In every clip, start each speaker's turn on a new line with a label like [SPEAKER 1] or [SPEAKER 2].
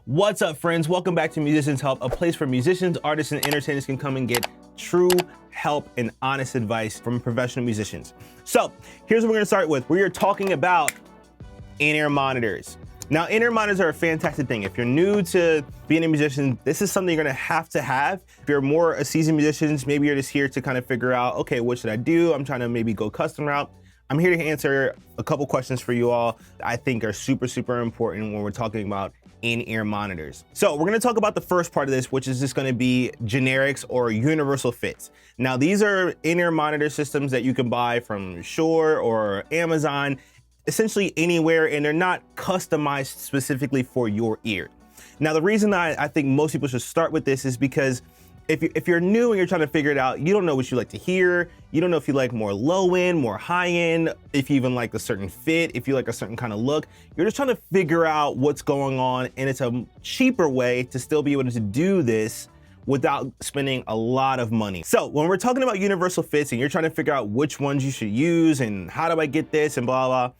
[SPEAKER 1] What's up, friends? Welcome back to Musicians Help, a place where musicians, artists, and entertainers can come and get true help and honest advice from professional musicians. So here's what we're gonna start with. We are talking about in-ear monitors. Now, in-ear monitors are a fantastic thing. If you're new to being a musician, this is something you're gonna have to have. If you're more a seasoned musician, maybe you're just here to kind of figure out, okay, what should I do? I'm trying to maybe go custom route. I'm here to answer a couple questions for you all that I think are super important when we're talking about in-ear monitors. So we're gonna talk about the first part of this, which is just gonna be generics or universal fits. Now, these are in-ear monitor systems that you can buy from Shure or Amazon, essentially anywhere, and they're not customized specifically for your ear. Now, the reason I think most people should start with this is because if you're new and you're trying to figure it out, you don't know what you like to hear. You don't know if you like more low end, more high end, if you even like a certain fit, if you like a certain kind of look. You're just trying to figure out what's going on, and it's a cheaper way to still be able to do this without spending a lot of money. So when we're talking about universal fits and you're trying to figure out which ones you should use and how do I get this and blah, blah,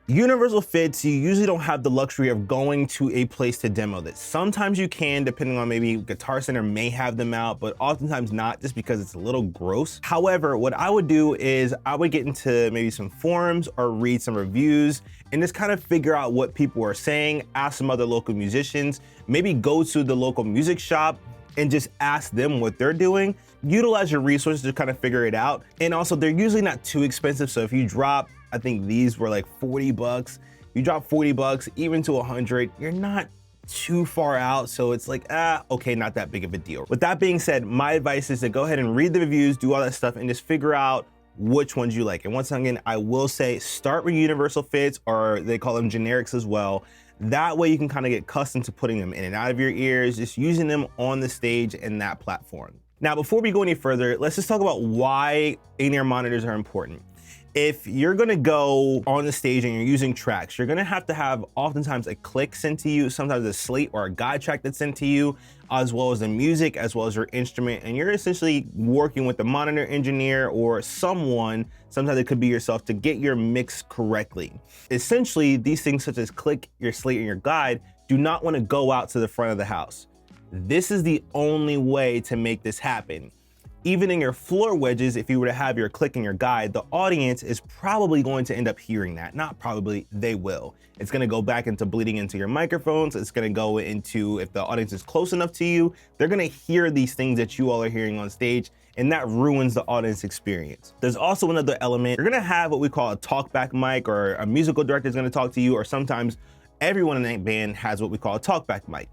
[SPEAKER 1] universal fits, you usually don't have the luxury of going to a place to demo this. Sometimes you can, depending on maybe Guitar Center may have them out, but oftentimes not, just because it's a little gross. However, what I would do is I would get into maybe some forums or read some reviews and just kind of figure out what people are saying, ask some other local musicians, maybe go to the local music shop and just ask them what they're doing. Utilize your resources to kind of figure it out. And also, they're usually not too expensive. So if you drop, I think these were like 40 bucks. You drop 40 bucks, even to 100, you're not too far out. So it's like, okay, not that big of a deal. With that being said, my advice is to go ahead and read the reviews, do all that stuff, and just figure out which ones you like. And once again, I will say start with universal fits, or they call them generics as well. That way you can kind of get accustomed to putting them in and out of your ears, just using them on the stage and that platform. Now, before we go any further, let's just talk about why in-ear monitors are important. If you're gonna go on the stage and you're using tracks, you're gonna have oftentimes a click sent to you, sometimes a slate or a guide track that's sent to you, as well as the music, as well as your instrument. And you're essentially working with the monitor engineer or someone, sometimes it could be yourself, to get your mix correctly. Essentially, these things such as click, your slate, and your guide do not wanna go out to the front of the house. This is the only way to make this happen. Even in your floor wedges, if you were to have your click and your guide, the audience is probably going to end up hearing that. Not probably, they will. It's gonna go back into bleeding into your microphones. It's gonna go into, if the audience is close enough to you, they're gonna hear these things that you all are hearing on stage, and that ruins the audience experience. There's also another element. You're gonna have what we call a talkback mic, or a musical director is gonna talk to you, or sometimes everyone in that band has what we call a talkback mic.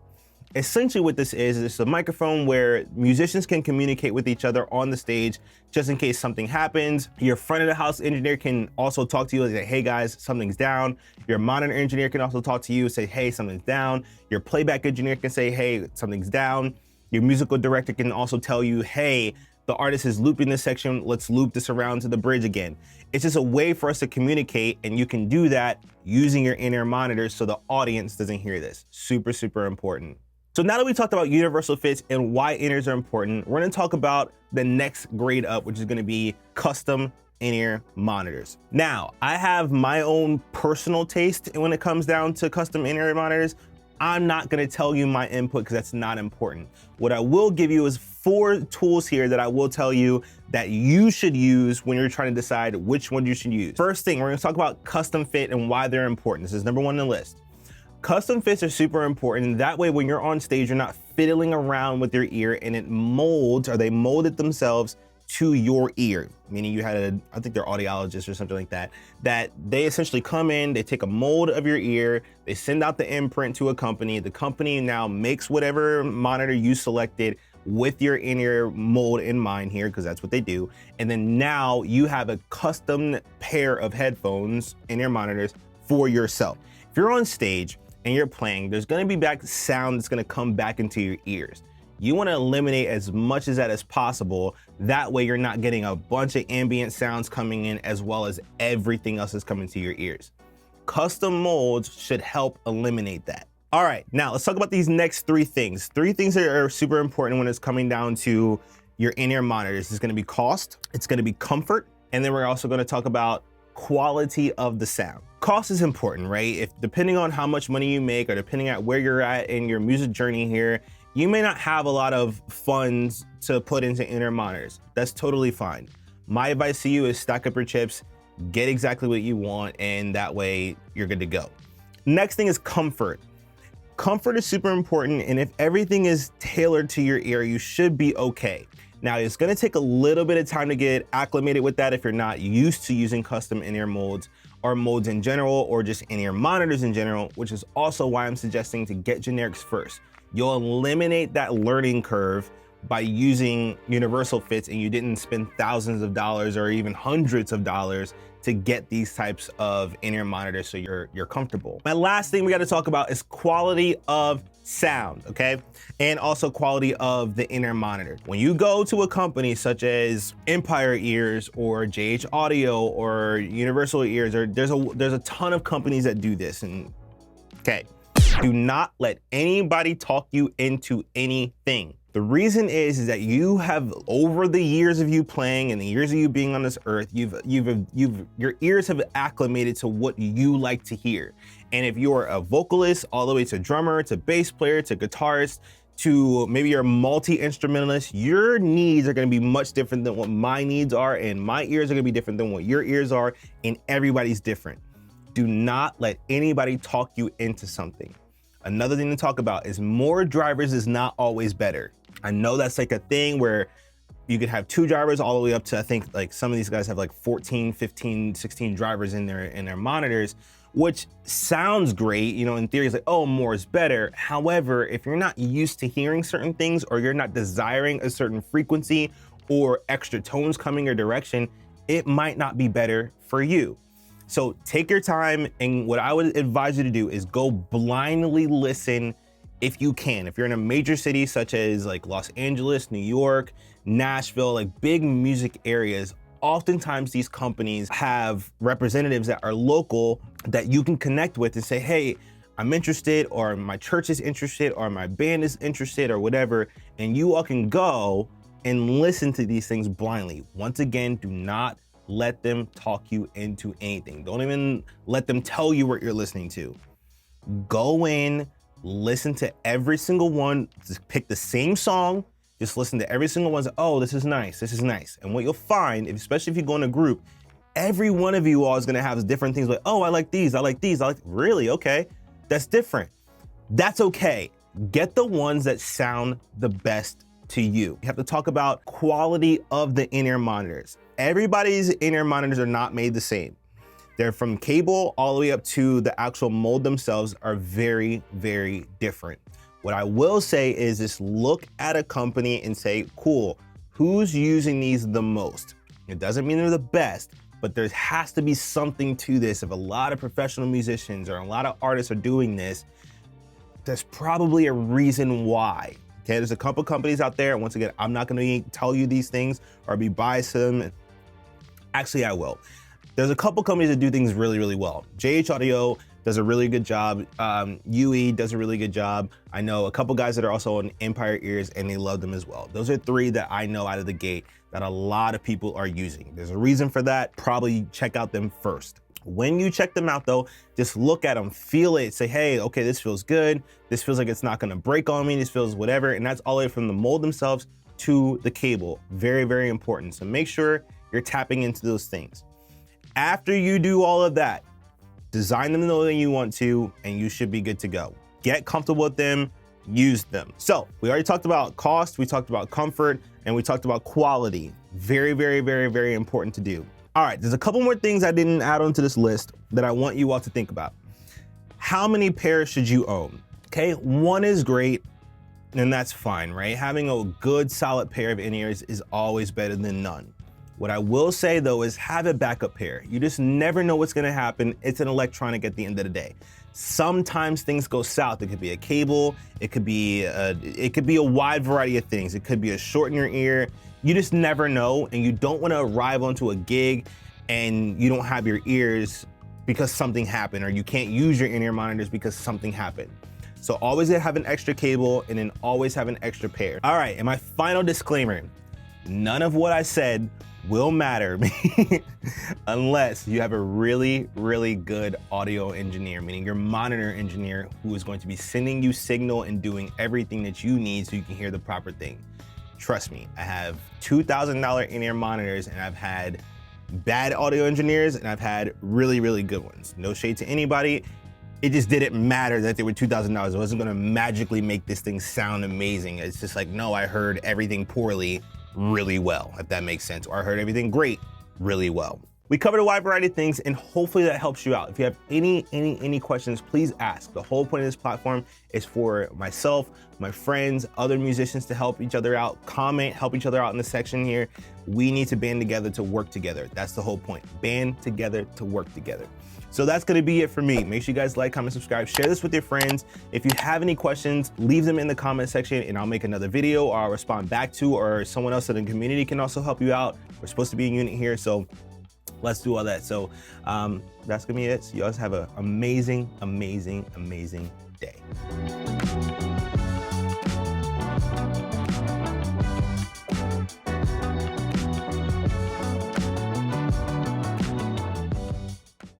[SPEAKER 1] Essentially what this is it's a microphone where musicians can communicate with each other on the stage, just in case something happens. Your front of the house engineer can also talk to you and say, hey guys, something's down. Your monitor engineer can also talk to you and say, hey, something's down. Your playback engineer can say, hey, something's down. Your musical director can also tell you, hey, the artist is looping this section, let's loop this around to the bridge again. It's just a way for us to communicate, and you can do that using your in-ear monitors so the audience doesn't hear this. Super important. So now that we talked about universal fits and why in-ears are important, we're gonna talk about the next grade up, which is gonna be custom in-ear monitors. Now, I have my own personal taste when it comes down to custom in-ear monitors. I'm not gonna tell you my input because that's not important. What I will give you is 4 tools here that I will tell you that you should use when you're trying to decide which one you should use. First thing, we're gonna talk about custom fit and why they're important. This is number 1 on the list. Custom fits are super important. That way, when you're on stage, you're not fiddling around with your ear and it molds, or they mold it themselves to your ear. Meaning you had I think they're audiologists or something like that, that they essentially come in, they take a mold of your ear, they send out the imprint to a company. The company now makes whatever monitor you selected with your in-ear mold in mind here, because that's what they do. And then now you have a custom pair of headphones, in-ear monitors for yourself. If you're on stage and you're playing, there's gonna be sound that's gonna come back into your ears. You wanna eliminate as much of that as possible. That way you're not getting a bunch of ambient sounds coming in, as well as everything else that's coming to your ears. Custom molds should help eliminate that. All right, now let's talk about these next 3 things. 3 things that are super important when it's coming down to your in-ear monitors. It's gonna be cost, it's gonna be comfort, and then we're also gonna talk about quality of the sound. Cost is important, right? If depending on how much money you make or depending on where you're at in your music journey here, you may not have a lot of funds to put into in-ear monitors. That's totally fine. My advice to you is stack up your chips, get exactly what you want, and that way you're good to go. Next thing is comfort. Comfort is super important, and if everything is tailored to your ear, you should be okay. Now, it's gonna take a little bit of time to get acclimated with that if you're not used to using custom in-ear molds or molds in general, or just in-ear monitors in general, which is also why I'm suggesting to get generics first. You'll eliminate that learning curve by using universal fits, and you didn't spend thousands of dollars or even hundreds of dollars to get these types of in-ear monitors so you're comfortable. My last thing we gotta talk about is quality of sound, okay? And also quality of the in-ear monitor. When you go to a company such as Empire Ears or JH Audio or Universal Ears, or there's a ton of companies that do this, and okay, do not let anybody talk you into anything. The reason is that you have, over the years of you playing and the years of you being on this earth, your ears have acclimated to what you like to hear. And if you're a vocalist, all the way to drummer, to bass player, to guitarist, to maybe you're a multi-instrumentalist, your needs are gonna be much different than what my needs are, and my ears are gonna be different than what your ears are, and everybody's different. Do not let anybody talk you into something. Another thing to talk about is more drivers is not always better. I know that's like a thing where you could have 2 drivers all the way up to, I think like some of these guys have like 14, 15, 16 drivers in their monitors, which sounds great. You know, in theory it's like, oh, more is better. However, if you're not used to hearing certain things, or you're not desiring a certain frequency or extra tones coming your direction, it might not be better for you. So take your time, and what I would advise you to do is go blindly listen if you can. If you're in a major city such as like Los Angeles, New York, Nashville, like big music areas, oftentimes these companies have representatives that are local that you can connect with and say, hey, I'm interested, or my church is interested, or my band is interested, or whatever, and you all can go and listen to these things blindly. Once again, do not let them talk you into anything. Don't even let them tell you what you're listening to. Go in, listen to every single one, just pick the same song, just listen to every single one. Say, oh, this is nice, this is nice. And what you'll find, especially if you go in a group, every one of you all is gonna have different things like, oh, I like these, I like these, I like, really? Okay, that's different. That's okay. Get the ones that sound the best to you. You have to talk about quality of the in-ear monitors. Everybody's in-ear monitors are not made the same. They're from cable all the way up to the actual mold themselves are very, very different. What I will say is just look at a company and say, cool, who's using these the most? It doesn't mean they're the best, but there has to be something to this. If a lot of professional musicians or a lot of artists are doing this, there's probably a reason why. Okay, there's a couple companies out there, and once again, I'm not gonna tell you these things or be biased to them. Actually, I will. There's a couple companies that do things really, really well. JH Audio does a really good job. UE does a really good job. I know a couple guys that are also on Empire Ears, and they love them as well. Those are 3 that I know out of the gate that a lot of people are using. There's a reason for that. Probably check out them first. When you check them out though, just look at them, feel it, say, hey, okay, this feels good. This feels like it's not gonna break on me. This feels whatever. And that's all the way from the mold themselves to the cable. Very, very important. So make sure you're tapping into those things. After you do all of that, design them the way you want to, and you should be good to go. Get comfortable with them, use them. So we already talked about cost, we talked about comfort, and we talked about quality. Very, very, very, very important to do. All right, there's a couple more things I didn't add onto this list that I want you all to think about. How many pairs should you own? Okay, 1 is great, and that's fine, right? Having a good solid pair of in-ears is always better than none. What I will say though is have a backup pair. You just never know what's gonna happen. It's an electronic at the end of the day. Sometimes things go south. It could be a cable, it could be a wide variety of things. It could be a short in your ear. You just never know, and you don't wanna arrive onto a gig and you don't have your ears because something happened, or you can't use your in-ear monitors because something happened. So always have an extra cable, and then always have an extra pair. All right, and my final disclaimer, none of what I said will matter unless you have a really, really good audio engineer, meaning your monitor engineer, who is going to be sending you signal and doing everything that you need so you can hear the proper thing. Trust me, I have $2,000 in-ear monitors, and I've had bad audio engineers and I've had really, really good ones. No shade to anybody. It just didn't matter that they were $2,000. It wasn't gonna magically make this thing sound amazing. It's just like, no, I heard everything poorly really well, if that makes sense. Or I heard everything great really well. We covered a wide variety of things, and hopefully that helps you out. If you have any questions, please ask. The whole point of this platform is for myself, my friends, other musicians to help each other out, comment, help each other out in the section here. We need to band together to work together. That's the whole point. Band together to work together. So that's gonna be it for me. Make sure you guys like, comment, subscribe, share this with your friends. If you have any questions, leave them in the comment section and I'll make another video, or I'll respond back to, or someone else in the community can also help you out. We're supposed to be a unit here, so let's do all that. So that's gonna be it. So you guys have an amazing, amazing, amazing day.